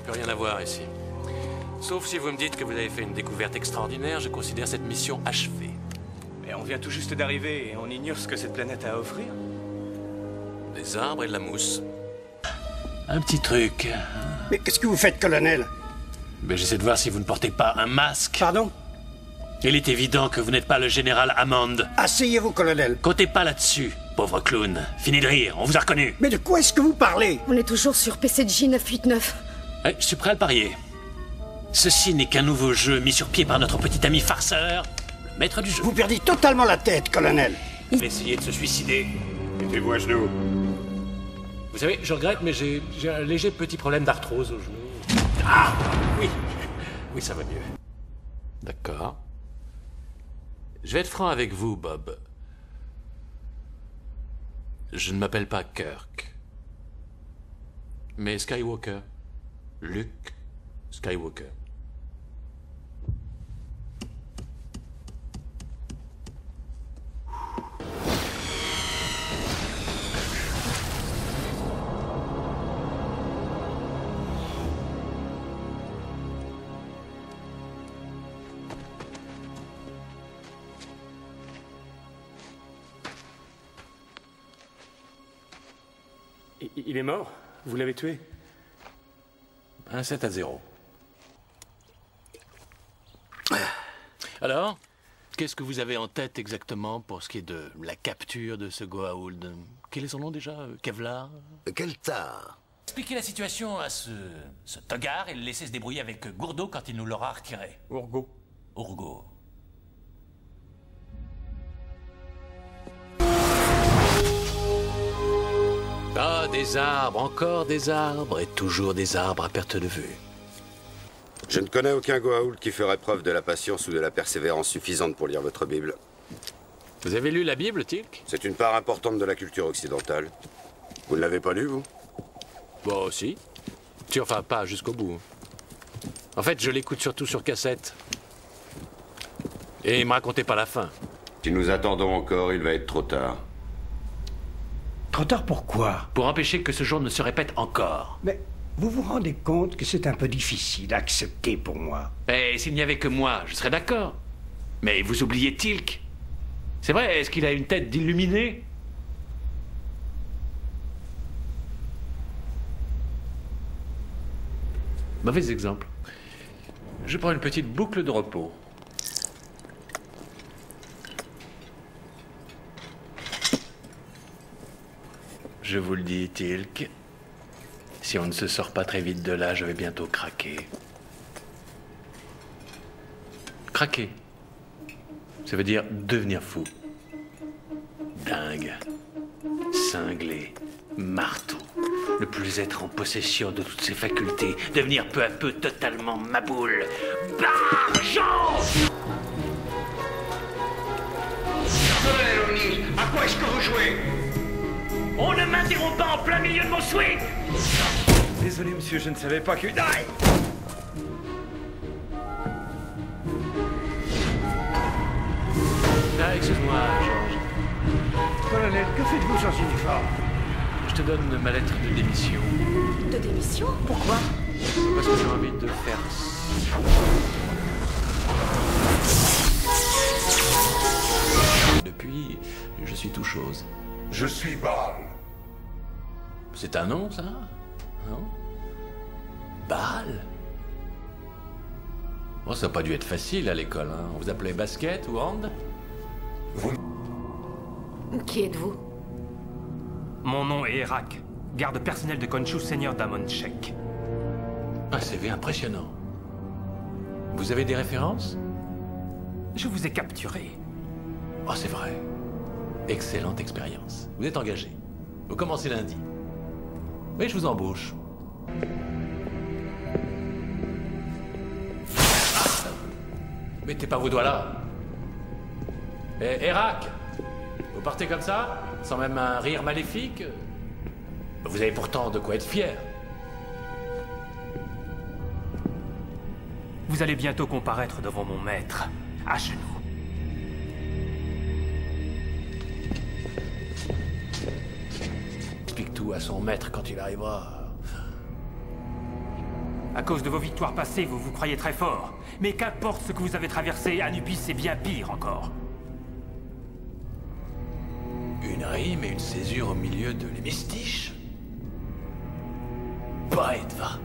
Plus rien à voir ici. Sauf si vous me dites que vous avez fait une découverte extraordinaire, je considère cette mission achevée. Et on vient tout juste d'arriver et on ignore ce que cette planète a à offrir. Des arbres et de la mousse. Un petit truc. Mais qu'est-ce que vous faites, colonel? Mais j'essaie de voir si vous ne portez pas un masque. Pardon? Il est évident que vous n'êtes pas le général Hammond. Asseyez-vous, colonel. Comptez pas là-dessus, pauvre clown. Fini de rire, on vous a reconnu. Mais de quoi est-ce que vous parlez? On est toujours sur PCJ 989. Je suis prêt à le parier. Ceci n'est qu'un nouveau jeu mis sur pied par notre petit ami farceur, le maître du jeu. Vous perdez totalement la tête, colonel. Il essayait de se suicider. Mettez-vous à genoux. Vous savez, je regrette, mais j'ai un léger petit problème d'arthrose au genou. Ah! Oui. Oui, ça va mieux. D'accord. Je vais être franc avec vous, Bob. Je ne m'appelle pas Kirk. Mais Skywalker. Luke Skywalker. Il est mort? Vous l'avez tué? Un 7-0. Alors, qu'est-ce que vous avez en tête exactement pour ce qui est de la capture de ce Goa'uld? Quel est son nom déjà? Kevlar? Keltar. Expliquez la situation à ce togard et le laissez se débrouiller avec Gourdo quand il nous l'aura retiré. Urgo. Urgo. Ah, des arbres, encore des arbres, et toujours des arbres à perte de vue. Je ne connais aucun Goa'uld qui ferait preuve de la patience ou de la persévérance suffisante pour lire votre Bible. Vous avez lu la Bible, Tilk? C'est une part importante de la culture occidentale. Vous ne l'avez pas lu, vous? Bon, si. Si, enfin, pas jusqu'au bout. En fait, je l'écoute surtout sur cassette. Et me racontez pas la fin. Si nous attendons encore, il va être trop tard. Trop tard pourquoi? Pour empêcher que ce jour ne se répète encore. Mais vous vous rendez compte que c'est un peu difficile à accepter pour moi? Et s'il n'y avait que moi, je serais d'accord. Mais vous oubliez Tilk. C'est vrai, est-ce qu'il a une tête d'illuminé? Mauvais exemple. Je prends une petite boucle de repos. Je vous le dis, Tilk. Si on ne se sort pas très vite de là, je vais bientôt craquer. Craquer. Ça veut dire devenir fou. Dingue. Cinglé. Marteau. Ne plus être en possession de toutes ses facultés. Devenir peu à peu totalement maboule. Barjon! Colonel O'Neill, à quoi est-ce que vous jouez? On ne m'interrompt pas en plein milieu de mon swing! Désolé, monsieur, je ne savais pas que... Aïe! Ah, excuse-moi, George. Colonel, que faites-vous sans uniforme? Je te donne ma lettre de démission. De démission? Pourquoi? Parce que j'ai envie de faire... Depuis, je suis tout chose. Je suis Baal. C'est un nom, ça? Non? Baal? Bon, ça n'a pas dû être facile à l'école, hein. On vous appelait basket ou hand? Qui êtes-vous? Mon nom est Erak, garde personnel de Khonshu, seigneur d'Amon Shek. Un CV impressionnant. Vous avez des références? Je vous ai capturé. Oh, c'est vrai. Excellente expérience. Vous êtes engagé. Vous commencez lundi. Oui, je vous embauche. Ah. Mettez pas vos doigts là. Eh, Erak, vous partez comme ça, sans même un rire maléfique? Vous avez pourtant de quoi être fier. Vous allez bientôt comparaître devant mon maître, à genoux. Explique tout à son maître quand il arrivera. À cause de vos victoires passées, vous vous croyez très fort. Mais qu'importe ce que vous avez traversé, Anubis c'est bien pire encore. Une rime et une césure au milieu de l'hémistiche. Pas Edva.